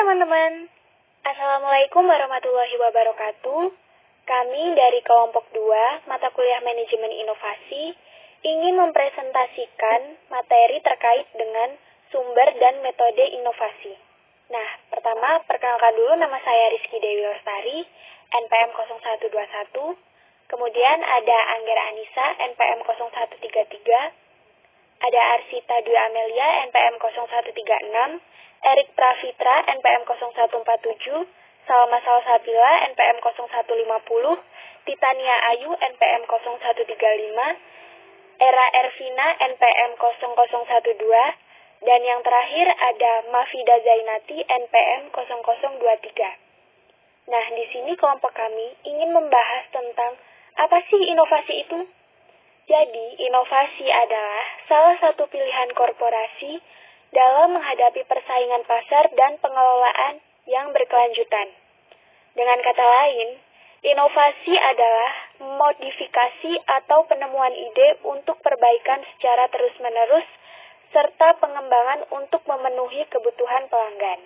teman-teman, Assalamualaikum warahmatullahi wabarakatuh. Kami dari kelompok 2, mata kuliah manajemen inovasi, ingin mempresentasikan materi terkait dengan sumber dan metode inovasi. Nah, pertama, perkenalkan dulu nama saya Rizky Dewi Lestari, NPM 0121. Kemudian ada Anggara Anissa, NPM 0133. Ada Arsita Dwi Amelia, NPM 0136. Erik Pravitra, NPM 0147, Salma Salsabila, NPM 0150, Titania Ayu, NPM 0135, Era Ervina, NPM 0012, dan yang terakhir ada Mafida Zainati, NPM 0023. Nah, di sini kelompok kami ingin membahas tentang apa sih inovasi itu? Jadi, inovasi adalah salah satu pilihan korporasi dalam menghadapi persaingan pasar dan pengelolaan yang berkelanjutan. Dengan kata lain, inovasi adalah modifikasi atau penemuan ide untuk perbaikan secara terus-menerus serta pengembangan untuk memenuhi kebutuhan pelanggan.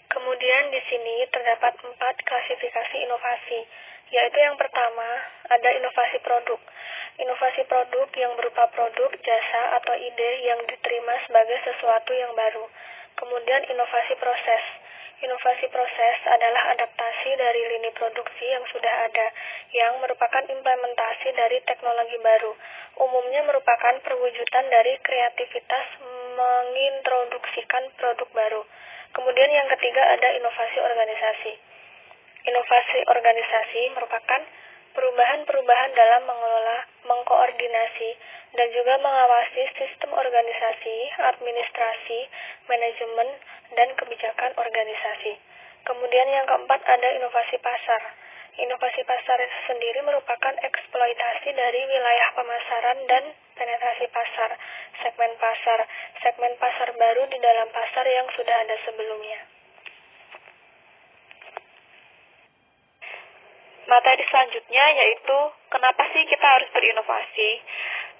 Kemudian di sini terdapat 4 klasifikasi inovasi, yaitu yang pertama ada inovasi produk. Inovasi produk yang berupa produk, jasa, atau ide yang diterima sebagai sesuatu yang baru. Kemudian inovasi proses. Inovasi proses adalah adaptasi dari lini produksi yang sudah ada, yang merupakan implementasi dari teknologi baru. Umumnya merupakan perwujudan dari kreativitas mengintroduksikan produk baru. Kemudian yang ketiga ada inovasi organisasi. Inovasi organisasi merupakan perubahan-perubahan dalam mengelola, mengkoordinasi, dan juga mengawasi sistem organisasi, administrasi, manajemen, dan kebijakan organisasi. Kemudian yang keempat ada inovasi pasar. Inovasi pasar sendiri merupakan eksploitasi dari wilayah pemasaran dan penetrasi pasar, segmen pasar baru di dalam pasar yang sudah ada sebelumnya. Materi selanjutnya yaitu kenapa sih kita harus berinovasi.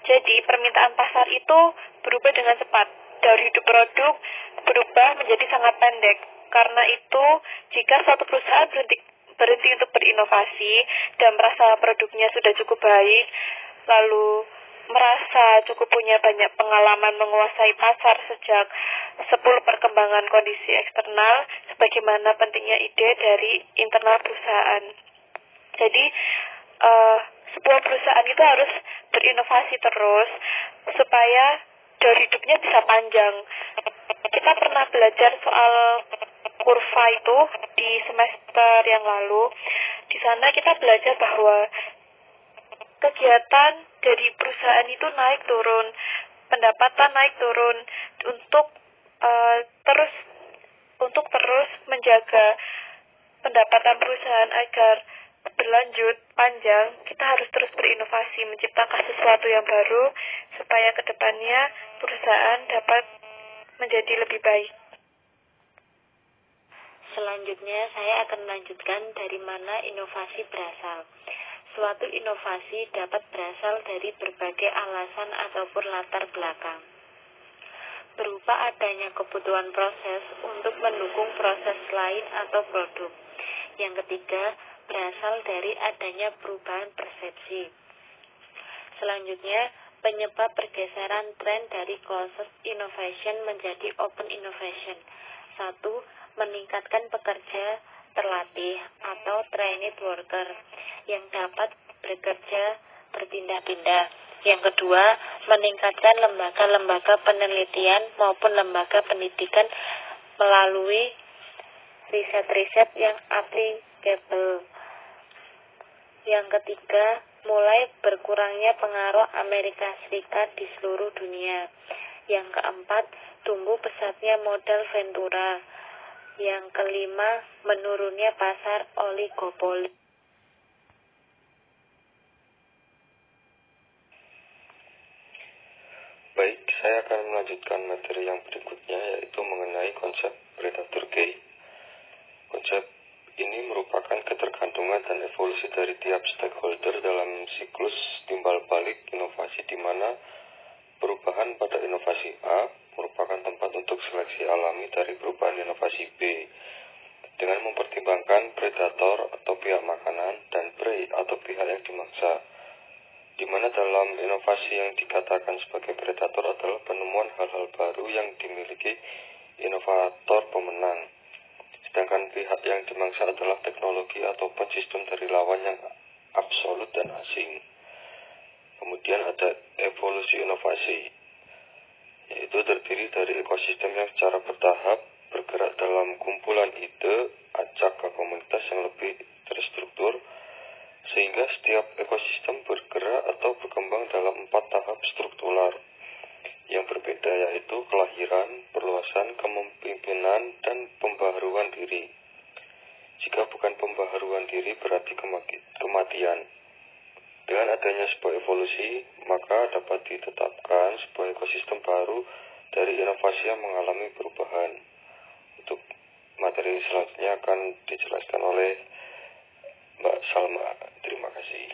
Jadi permintaan pasar itu berubah dengan cepat. Dari hidup produk berubah menjadi sangat pendek. Karena itu jika suatu perusahaan berhenti untuk berinovasi dan merasa produknya sudah cukup baik, lalu merasa cukup punya banyak pengalaman menguasai pasar sejak 10 perkembangan kondisi eksternal, sebagaimana pentingnya ide dari internal perusahaan. Jadi, sebuah perusahaan itu harus berinovasi terus supaya dari hidupnya bisa panjang. Kita pernah belajar soal kurva itu di semester yang lalu. Di sana kita belajar bahwa kegiatan dari perusahaan itu naik turun, pendapatan naik turun untuk terus menjaga pendapatan perusahaan agar berlanjut panjang. Kita harus terus berinovasi, menciptakan sesuatu yang baru supaya ke depannya perusahaan dapat menjadi lebih baik. Selanjutnya saya akan melanjutkan dari mana inovasi berasal. Suatu inovasi dapat berasal dari berbagai alasan ataupun latar belakang, berupa adanya kebutuhan proses untuk mendukung proses lain atau produk. Yang ketiga, berasal dari adanya perubahan persepsi. Selanjutnya, penyebab pergeseran tren dari closed innovation menjadi open innovation. 1. Meningkatkan pekerja terlatih atau trained worker yang dapat bekerja berpindah-pindah. Yang kedua, meningkatkan lembaga-lembaga penelitian maupun lembaga pendidikan melalui riset-riset yang applicable. Yang ketiga, mulai berkurangnya pengaruh Amerika Serikat di seluruh dunia. Yang keempat, tumbuh pesatnya modal ventura. Yang kelima, menurunnya pasar oligopoli. Baik, saya akan melanjutkan materi yang berikutnya, yaitu mengenai konsep predator gate. Konsep ini merupakan ketergantungan dan evolusi dari tiap stakeholder dalam siklus timbal balik inovasi, di mana perubahan pada inovasi A merupakan tempat untuk seleksi seleksi alami dari perubahan inovasi B dengan mempertimbangkan predator atau pihak makanan dan prey atau pihak yang dimangsa, di mana dalam inovasi yang dikatakan sebagai predator adalah penemuan hal-hal baru yang dimiliki inovator pemenang, sedangkan pihak yang dimangsa adalah teknologi ataupun sistem dari lawan yang absolut dan asing. Kemudian ada evolusi inovasi, yaitu terdiri dari ekosistem yang secara bertahap bergerak dalam kumpulan ide acak ke komunitas yang lebih terstruktur, sehingga setiap ekosistem bergerak atau berkembang dalam 4 tahap struktural yang berbeda, yaitu kelahiran, perluasan, kepemimpinan, dan pembaharuan diri. Jika bukan pembaharuan diri berarti kematian. Dengan adanya sebuah evolusi, maka dapat ditetapkan sebuah ekosistem baru dari inovasi yang mengalami perubahan. Untuk materi selanjutnya akan dijelaskan oleh Mbak Salma. Terima kasih.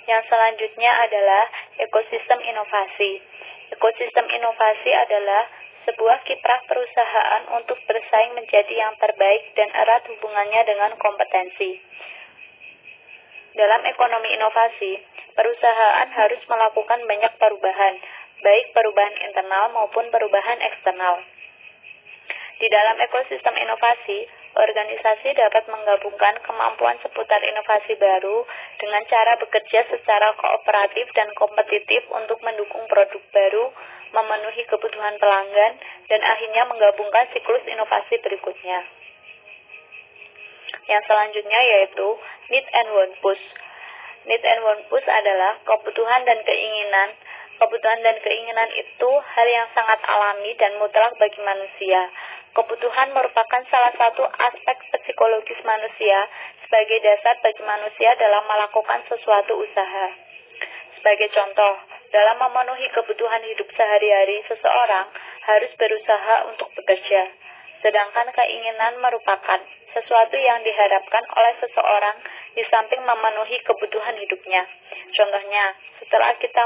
Yang selanjutnya adalah ekosistem inovasi. Ekosistem inovasi adalah sebuah kiprah perusahaan untuk bersaing menjadi yang terbaik dan erat hubungannya dengan kompetensi. Dalam ekonomi inovasi, perusahaan harus melakukan banyak perubahan, baik perubahan internal maupun perubahan eksternal. Di dalam ekosistem inovasi, organisasi dapat menggabungkan kemampuan seputar inovasi baru dengan cara bekerja secara kooperatif dan kompetitif untuk mendukung produk baru, memenuhi kebutuhan pelanggan, dan akhirnya menggabungkan siklus inovasi berikutnya. Yang selanjutnya yaitu need and want push. Need and want push adalah kebutuhan dan keinginan. Kebutuhan dan keinginan itu hal yang sangat alami dan mutlak bagi manusia. Kebutuhan merupakan salah satu aspek psikologis manusia sebagai dasar bagi manusia dalam melakukan sesuatu usaha. Sebagai contoh, dalam memenuhi kebutuhan hidup sehari-hari, seseorang harus berusaha untuk bekerja. Sedangkan keinginan merupakan sesuatu yang diharapkan oleh seseorang di samping memenuhi kebutuhan hidupnya. Contohnya, setelah kita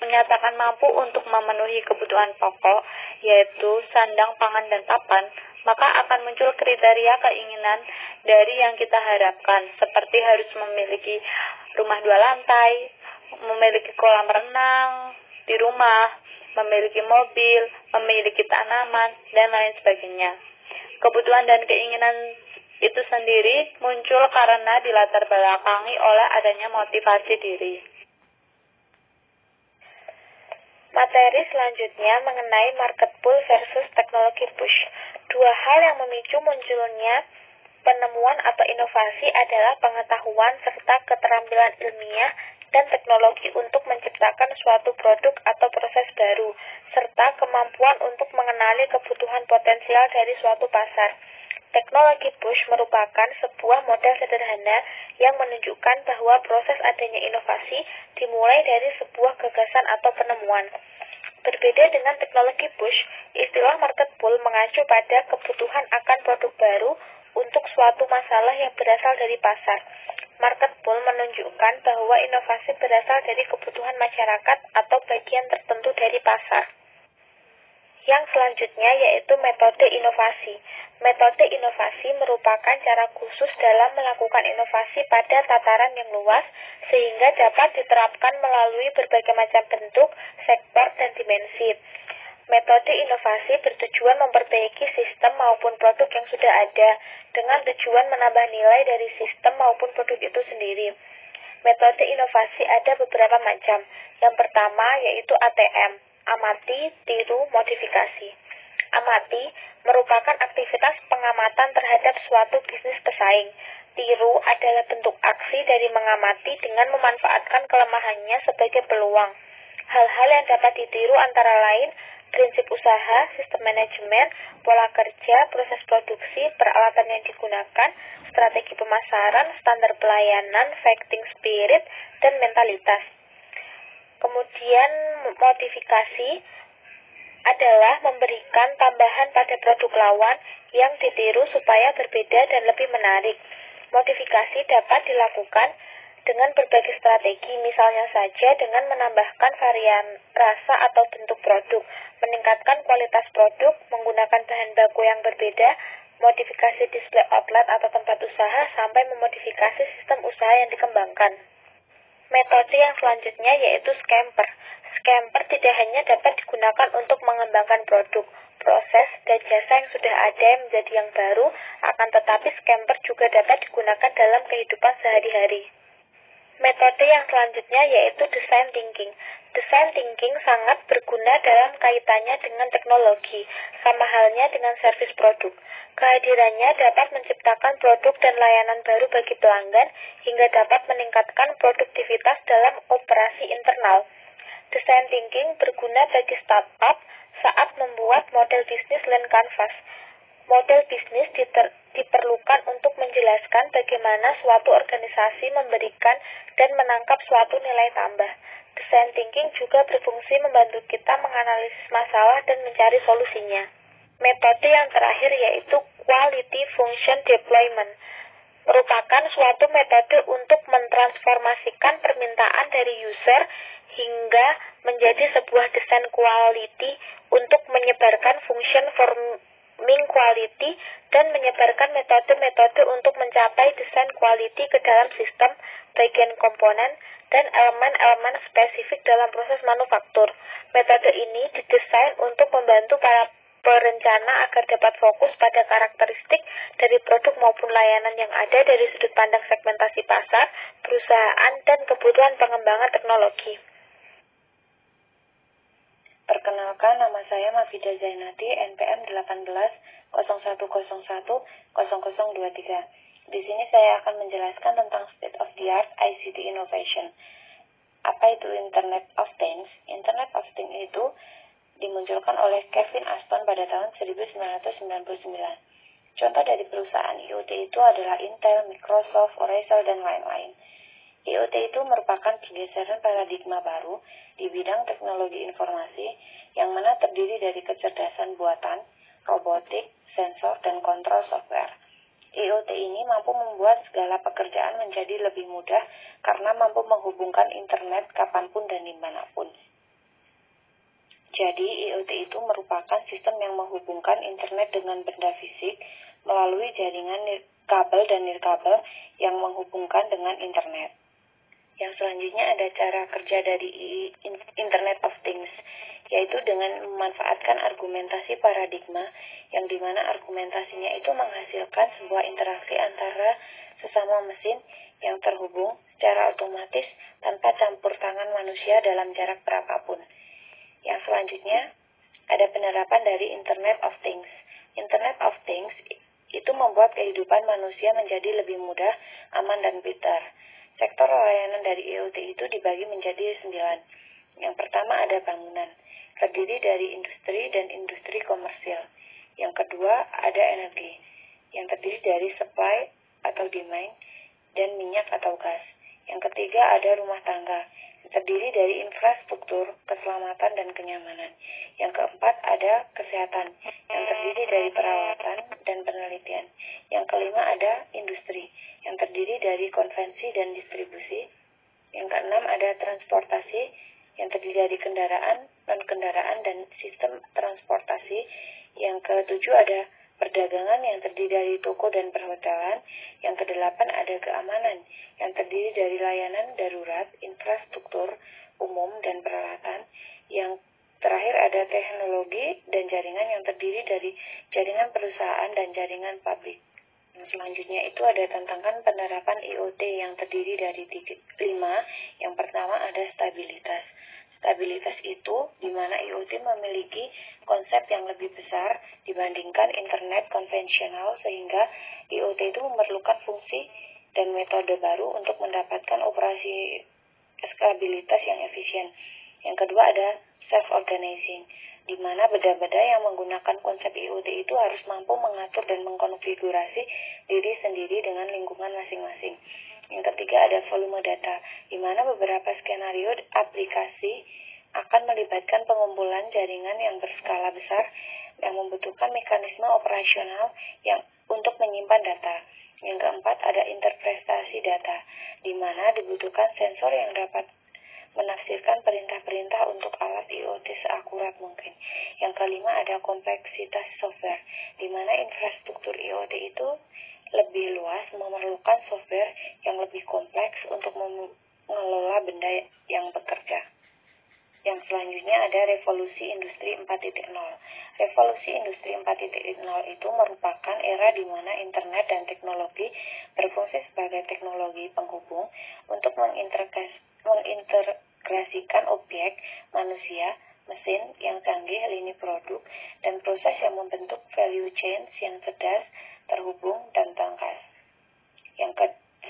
menyatakan mampu untuk memenuhi kebutuhan pokok, yaitu sandang, pangan, dan papan, maka akan muncul kriteria keinginan dari yang kita harapkan, seperti harus memiliki rumah 2 lantai, memiliki kolam renang di rumah, memiliki mobil, memiliki tanaman, dan lain sebagainya. Kebutuhan dan keinginan itu sendiri muncul karena dilatar belakangi oleh adanya motivasi diri. Materi selanjutnya mengenai market pull versus teknologi push. 2 hal yang memicu munculnya penemuan atau inovasi adalah pengetahuan serta keterampilan ilmiah dan teknologi untuk menciptakan suatu produk atau proses baru, serta kemampuan untuk mengenali kebutuhan potensial dari suatu pasar. Teknologi push merupakan sebuah model sederhana yang menunjukkan bahwa proses adanya inovasi dimulai dari sebuah gagasan atau penemuan. Berbeda dengan teknologi push, istilah market pull mengacu pada kebutuhan akan produk baru untuk suatu masalah yang berasal dari pasar. Market pull menunjukkan bahwa inovasi berasal dari kebutuhan masyarakat atau bagian tertentu dari pasar. Yang selanjutnya yaitu metode inovasi. Metode inovasi merupakan cara khusus dalam melakukan inovasi pada tataran yang luas sehingga dapat diterapkan melalui berbagai macam bentuk, sektor, dan dimensi. Metode inovasi bertujuan memperbaiki sistem maupun produk yang sudah ada dengan tujuan menambah nilai dari sistem maupun produk itu sendiri. Metode inovasi ada beberapa macam. Yang pertama yaitu ATM, amati, tiru, modifikasi. Amati merupakan aktivitas pengamatan terhadap suatu bisnis pesaing. Tiru adalah bentuk aksi dari mengamati dengan memanfaatkan kelemahannya sebagai peluang. Hal-hal yang dapat ditiru antara lain prinsip usaha, sistem manajemen, pola kerja, proses produksi, peralatan yang digunakan, strategi pemasaran, standar pelayanan, fighting spirit, dan mentalitas. Kemudian modifikasi adalah memberikan tambahan pada produk lawan yang ditiru supaya berbeda dan lebih menarik. Modifikasi dapat dilakukan dengan berbagai strategi, misalnya saja dengan menambahkan varian rasa atau bentuk produk, meningkatkan kualitas produk, menggunakan bahan baku yang berbeda, modifikasi display outlet atau tempat usaha, sampai memodifikasi sistem usaha yang dikembangkan. Metode yang selanjutnya yaitu scamper. Scamper tidak hanya dapat digunakan untuk mengembangkan produk, proses, dan jasa yang sudah ada yang menjadi yang baru, akan tetapi scamper juga dapat digunakan dalam kehidupan sehari-hari. Metode yang selanjutnya yaitu design thinking. Design thinking sangat berguna dalam kaitannya dengan teknologi, sama halnya dengan servis produk. Kehadirannya dapat menciptakan produk dan layanan baru bagi pelanggan, hingga dapat meningkatkan produktivitas dalam operasi internal. Design thinking berguna bagi startup saat membuat model bisnis land canvas. Model bisnis diperlukan untuk menjelaskan bagaimana suatu organisasi memberikan dan menangkap suatu nilai tambah. Design thinking juga berfungsi membantu kita menganalisis masalah dan mencari solusinya. Metode yang terakhir yaitu quality function deployment, merupakan suatu metode untuk mentransformasikan permintaan dari user hingga menjadi sebuah desain quality untuk menyebarkan function forming quality dan menyebarkan metode-metode untuk mencapai desain quality ke dalam sistem, bagian komponen, dan elemen-elemen spesifik dalam proses manufaktur. Metode ini didesain untuk membantu para perencana agar dapat fokus pada karakteristik dari produk maupun layanan yang ada dari sudut pandang segmentasi pasar, perusahaan, dan kebutuhan pengembangan teknologi. Perkenalkan, nama saya Mafida Zainati, NPM 1801010023. Di sini saya akan menjelaskan tentang state of the art ICT innovation. Apa itu Internet of Things? Internet of Things itu dimunculkan oleh Kevin Aston pada tahun 1999. Contoh dari perusahaan IoT itu adalah Intel, Microsoft, Oracle, dan lain-lain. IoT itu merupakan pergeseran paradigma baru di bidang teknologi informasi yang mana terdiri dari kecerdasan buatan, robotik, sensor, dan kontrol software. IoT ini mampu membuat segala pekerjaan menjadi lebih mudah karena mampu menghubungkan internet kapanpun dan dimanapun. Jadi, IoT itu merupakan sistem yang menghubungkan internet dengan benda fisik melalui jaringan kabel dan nirkabel yang menghubungkan dengan internet. Yang selanjutnya ada cara kerja dari Internet of Things, yaitu dengan memanfaatkan argumentasi paradigma, yang dimana argumentasinya itu menghasilkan sebuah interaksi antara sesama mesin yang terhubung secara otomatis tanpa campur tangan manusia dalam jarak berapapun. Yang selanjutnya ada penerapan dari Internet of Things. Internet of Things itu membuat kehidupan manusia menjadi lebih mudah, aman, dan pintar. Sektor layanan dari IoT itu dibagi menjadi 9. Yang pertama ada bangunan, terdiri dari industri dan industri komersial. Yang kedua ada energi, yang terdiri dari supply atau demand dan minyak atau gas. Yang ketiga ada rumah tangga, yang terdiri dari infrastruktur, keselamatan, dan kenyamanan. Yang keempat ada kesehatan, yang terdiri dari perawatan dan penelitian. Yang kelima ada industri, yang terdiri dari konvensi dan distribusi. Yang keenam ada transportasi, yang terdiri dari kendaraan, non-kendaraan, dan sistem transportasi. Yang ketujuh ada perdagangan, yang terdiri dari toko dan perhotelan. Yang kedelapan ada keamanan, yang terdiri dari layanan darurat, infrastruktur umum, dan peralatan. Yang terakhir ada teknologi dan jaringan, yang terdiri dari jaringan perusahaan dan jaringan pabrik. Selanjutnya itu ada tantangan penerapan IoT yang terdiri dari 5. Yang pertama ada stabilitas. Stabilitas itu di mana IoT memiliki konsep yang lebih besar dibandingkan internet konvensional, sehingga IoT itu memerlukan fungsi dan metode baru untuk mendapatkan operasi stabilitas yang efisien. Yang kedua ada self-organizing, di mana benda-benda yang menggunakan konsep IoT itu harus mampu mengatur dan mengkonfigurasi diri sendiri dengan lingkungan masing-masing. Yang ketiga ada volume data, di mana beberapa skenario aplikasi akan melibatkan pengumpulan jaringan yang berskala besar yang membutuhkan mekanisme operasional yang untuk menyimpan data. Yang keempat, ada interpretasi data, di mana dibutuhkan sensor yang dapat menafsirkan perintah-perintah untuk alat IoT seakurat mungkin. Yang kelima, ada kompleksitas software, di mana infrastruktur IoT itu lebih luas, memerlukan software yang lebih kompleks untuk mengelola benda yang bekerja. Yang selanjutnya ada revolusi industri 4.0. Revolusi industri 4.0 itu merupakan era di mana internet dan teknologi berfungsi sebagai teknologi penghubung untuk mengintegrasikan objek, manusia, mesin yang canggih, lini produk, dan proses yang membentuk value chains yang cerdas, terhubung, dan tangkas.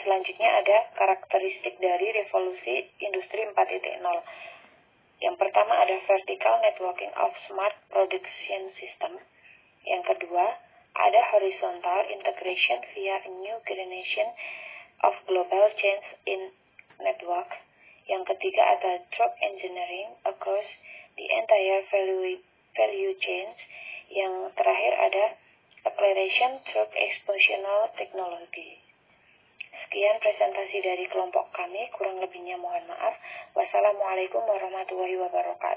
Selanjutnya ada karakteristik dari revolusi industri 4.0. Yang pertama ada vertical networking of smart production system. Yang kedua, ada horizontal integration via a new generation of global chains in network. Yang ketiga ada drop engineering across the entire value chains. Yang terakhir ada acceleration through exponential technology. Sekian presentasi dari kelompok kami, kurang lebihnya mohon maaf. Wassalamualaikum warahmatullahi wabarakatuh.